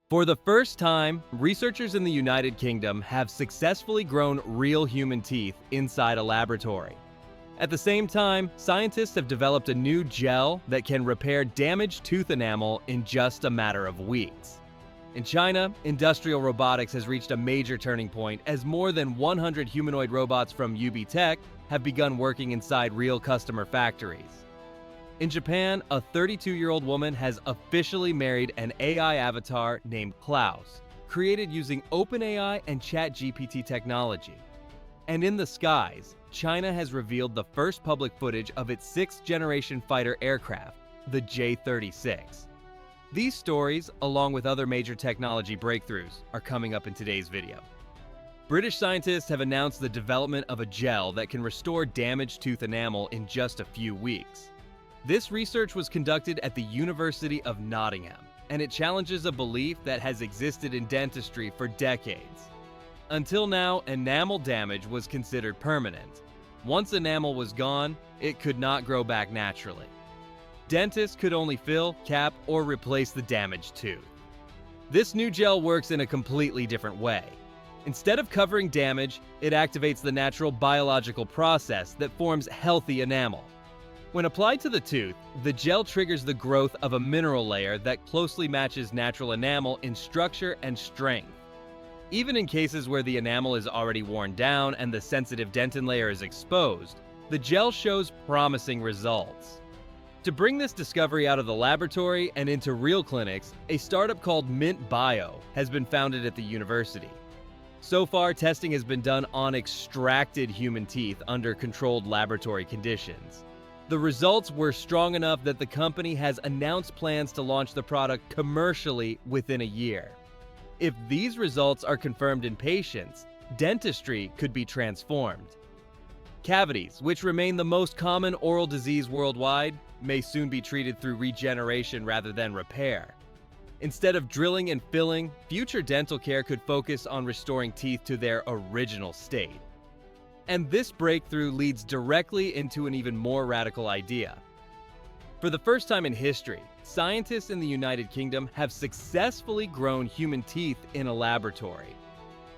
For the first time, researchers in the United Kingdom have successfully grown real human teeth inside a laboratory. At the same time, scientists have developed a new gel that can repair damaged tooth enamel in just a matter of weeks. In China, industrial robotics has reached a major turning point as more than 100 humanoid robots from UB Tech have begun working inside real customer factories. In Japan, a 32-year-old woman has officially married an AI avatar named Klaus, created using OpenAI and ChatGPT technology. And in the skies, China has revealed the first public footage of its sixth-generation fighter aircraft, the J-36. These stories, along with other major technology breakthroughs, are coming up in today's video. British scientists have announced the development of a gel that can restore damaged tooth enamel in just a few weeks. This research was conducted at the University of Nottingham, and it challenges a belief that has existed in dentistry for decades. Until now, enamel damage was considered permanent. Once enamel was gone, it could not grow back naturally. Dentists could only fill, cap, or replace the damaged tooth. This new gel works in a completely different way. Instead of covering damage, it activates the natural biological process that forms healthy enamel. When applied to the tooth, the gel triggers the growth of a mineral layer that closely matches natural enamel in structure and strength. Even in cases where the enamel is already worn down and the sensitive dentin layer is exposed, the gel shows promising results. To bring this discovery out of the laboratory and into real clinics, a startup called Mint Bio has been founded at the university. So far, testing has been done on extracted human teeth under controlled laboratory conditions. The results were strong enough that the company has announced plans to launch the product commercially within a year. If these results are confirmed in patients, dentistry could be transformed. Cavities, which remain the most common oral disease worldwide, may soon be treated through regeneration rather than repair. Instead of drilling and filling, future dental care could focus on restoring teeth to their original state. And this breakthrough leads directly into an even more radical idea. For the first time in history, scientists in the United Kingdom have successfully grown human teeth in a laboratory.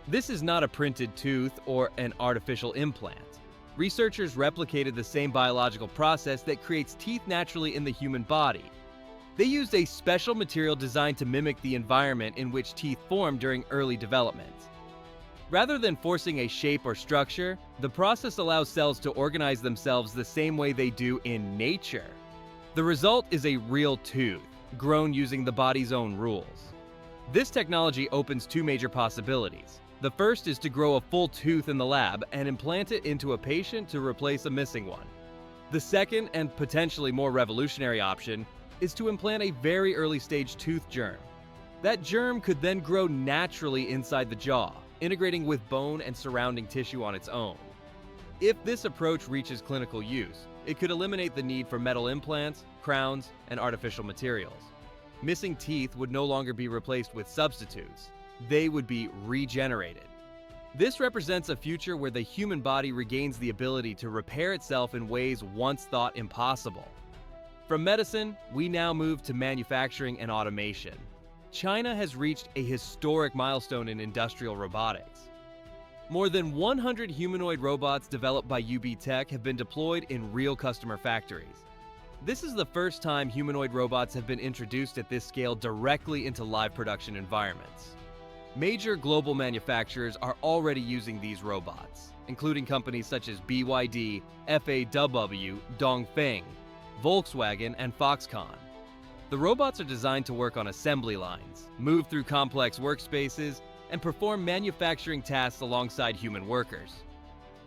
This is not a printed tooth or an artificial implant. Researchers replicated the same biological process that creates teeth naturally in the human body. They used a special material designed to mimic the environment in which teeth form during early development. Rather than forcing a shape or structure, the process allows cells to organize themselves the same way they do in nature. The result is a real tooth, grown using the body's own rules. This technology opens two major possibilities. The first is to grow a full tooth in the lab and implant it into a patient to replace a missing one. The second, and potentially more revolutionary option, is to implant a very early stage tooth germ. That germ could then grow naturally inside the jaw, integrating with bone and surrounding tissue on its own. If this approach reaches clinical use, it could eliminate the need for metal implants, crowns, and artificial materials. Missing teeth would no longer be replaced with substitutes. They would be regenerated. This represents a future where the human body regains the ability to repair itself in ways once thought impossible. From medicine, we now move to manufacturing and automation. China has reached a historic milestone in industrial robotics. More than 100 humanoid robots developed by UB Tech have been deployed in real customer factories. This is the first time humanoid robots have been introduced at this scale directly into live production environments. Major global manufacturers are already using these robots, including companies such as BYD, FAW, Dongfeng, Volkswagen, and Foxconn. The robots are designed to work on assembly lines, move through complex workspaces, and perform manufacturing tasks alongside human workers.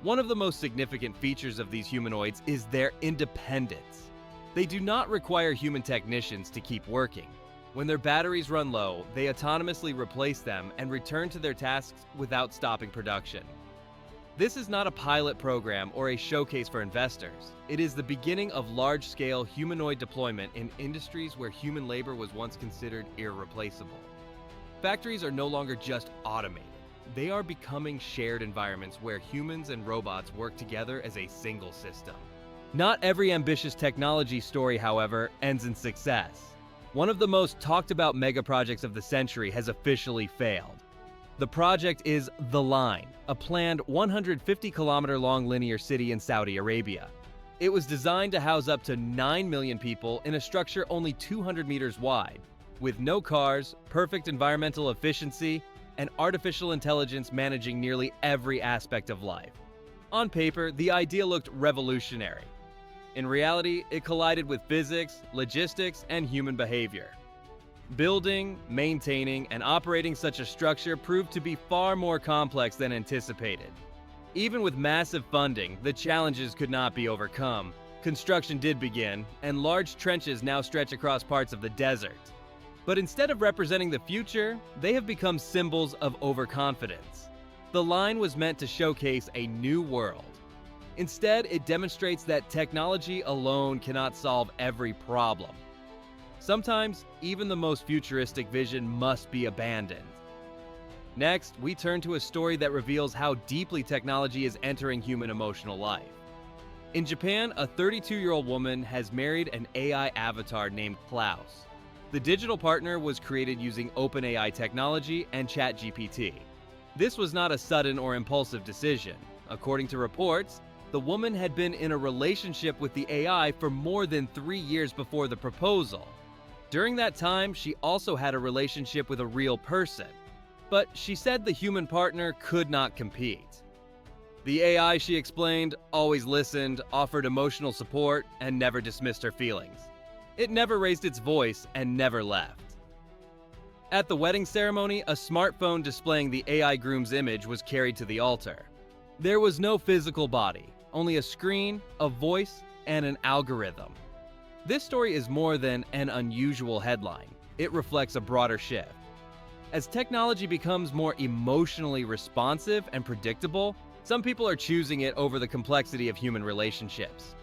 One of the most significant features of these humanoids is their independence. They do not require human technicians to keep working. When their batteries run low, they autonomously replace them and return to their tasks without stopping production. This is not a pilot program or a showcase for investors. It is the beginning of large-scale humanoid deployment in industries where human labor was once considered irreplaceable. Factories are no longer just automated. They are becoming shared environments where humans and robots work together as a single system. Not every ambitious technology story, however, ends in success. One of the most talked about mega projects of the century has officially failed. The project is The Line, a planned 150-kilometer-long linear city in Saudi Arabia. It was designed to house up to 9 million people in a structure only 200 meters wide, with no cars, perfect environmental efficiency, and artificial intelligence managing nearly every aspect of life. On paper, the idea looked revolutionary. In reality, it collided with physics, logistics, and human behavior. Building, maintaining, and operating such a structure proved to be far more complex than anticipated. Even with massive funding, the challenges could not be overcome. Construction did begin, and large trenches now stretch across parts of the desert. But instead of representing the future, they have become symbols of overconfidence. The line was meant to showcase a new world. Instead, it demonstrates that technology alone cannot solve every problem. Sometimes, even the most futuristic vision must be abandoned. Next, we turn to a story that reveals how deeply technology is entering human emotional life. In Japan, a 32-year-old woman has married an AI avatar named Klaus. The digital partner was created using OpenAI technology and ChatGPT. This was not a sudden or impulsive decision. According to reports, the woman had been in a relationship with the AI for more than 3 years before the proposal. During that time, she also had a relationship with a real person, but she said the human partner could not compete. The AI, she explained, always listened, offered emotional support, and never dismissed her feelings. It never raised its voice and never left. At the wedding ceremony, a smartphone displaying the AI groom's image was carried to the altar. There was no physical body, only a screen, a voice, and an algorithm. This story is more than an unusual headline. It reflects a broader shift. As technology becomes more emotionally responsive and predictable, some people are choosing it over the complexity of human relationships.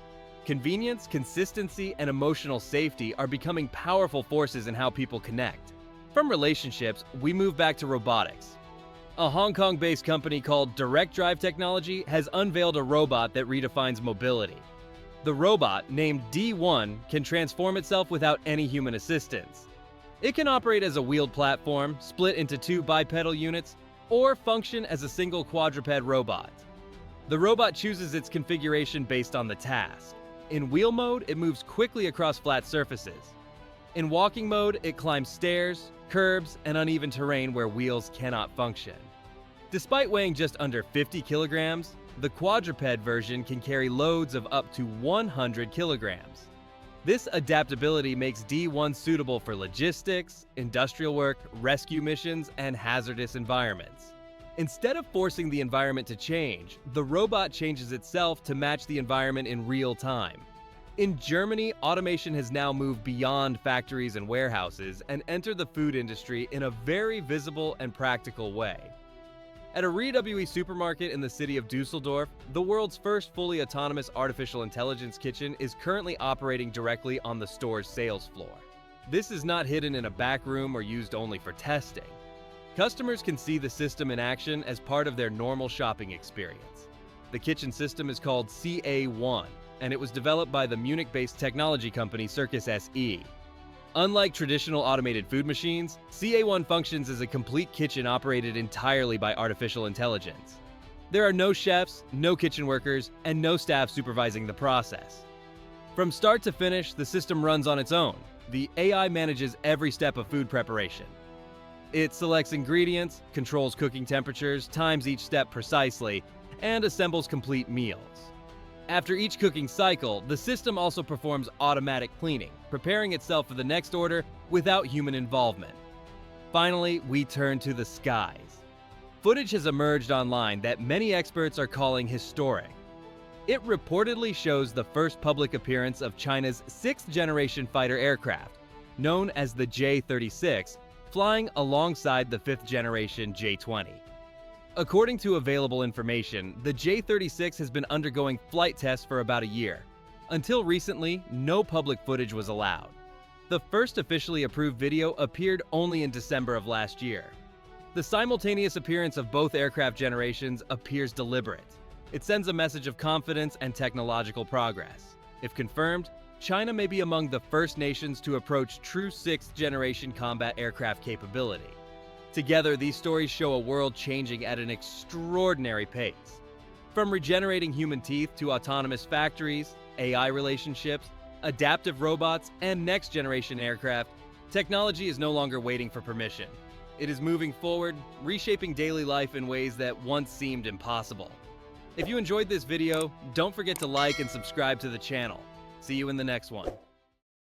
Convenience, consistency, and emotional safety are becoming powerful forces in how people connect. From relationships, we move back to robotics. A Hong Kong-based company called Direct Drive Technology has unveiled a robot that redefines mobility. The robot, named D1, can transform itself without any human assistance. It can operate as a wheeled platform, split into 2 bipedal units, or function as a single quadruped robot. The robot chooses its configuration based on the task. In wheel mode, it moves quickly across flat surfaces. In walking mode, it climbs stairs, curbs, and uneven terrain where wheels cannot function. Despite weighing just under 50 kilograms, the quadruped version can carry loads of up to 100 kilograms. This adaptability makes D1 suitable for logistics, industrial work, rescue missions, and hazardous environments. Instead of forcing the environment to change, the robot changes itself to match the environment in real time. In Germany, automation has now moved beyond factories and warehouses and entered the food industry in a very visible and practical way. At a RWE supermarket in the city of Dusseldorf, the world's first fully autonomous artificial intelligence kitchen is currently operating directly on the store's sales floor. This is not hidden in a back room or used only for testing. Customers can see the system in action as part of their normal shopping experience. The kitchen system is called CA1, and it was developed by the Munich-based technology company Circus SE. Unlike traditional automated food machines, CA1 functions as a complete kitchen operated entirely by artificial intelligence. There are no chefs, no kitchen workers, and no staff supervising the process. From start to finish, the system runs on its own. The AI manages every step of food preparation. It selects ingredients, controls cooking temperatures, times each step precisely, and assembles complete meals. After each cooking cycle, the system also performs automatic cleaning, preparing itself for the next order without human involvement. Finally, we turn to the skies. Footage has emerged online that many experts are calling historic. It reportedly shows the first public appearance of China's 6th-generation fighter aircraft, known as the J-36, flying alongside the 5th-generation J-20. According to available information, the J-36 has been undergoing flight tests for about a year. Until recently, no public footage was allowed. The first officially approved video appeared only in December of last year. The simultaneous appearance of both aircraft generations appears deliberate. It sends a message of confidence and technological progress. If confirmed, China may be among the first nations to approach true sixth-generation combat aircraft capability. Together, these stories show a world changing at an extraordinary pace. From regenerating human teeth to autonomous factories, AI relationships, adaptive robots, and next-generation aircraft, technology is no longer waiting for permission. It is moving forward, reshaping daily life in ways that once seemed impossible. If you enjoyed this video, don't forget to like and subscribe to the channel. See you in the next one.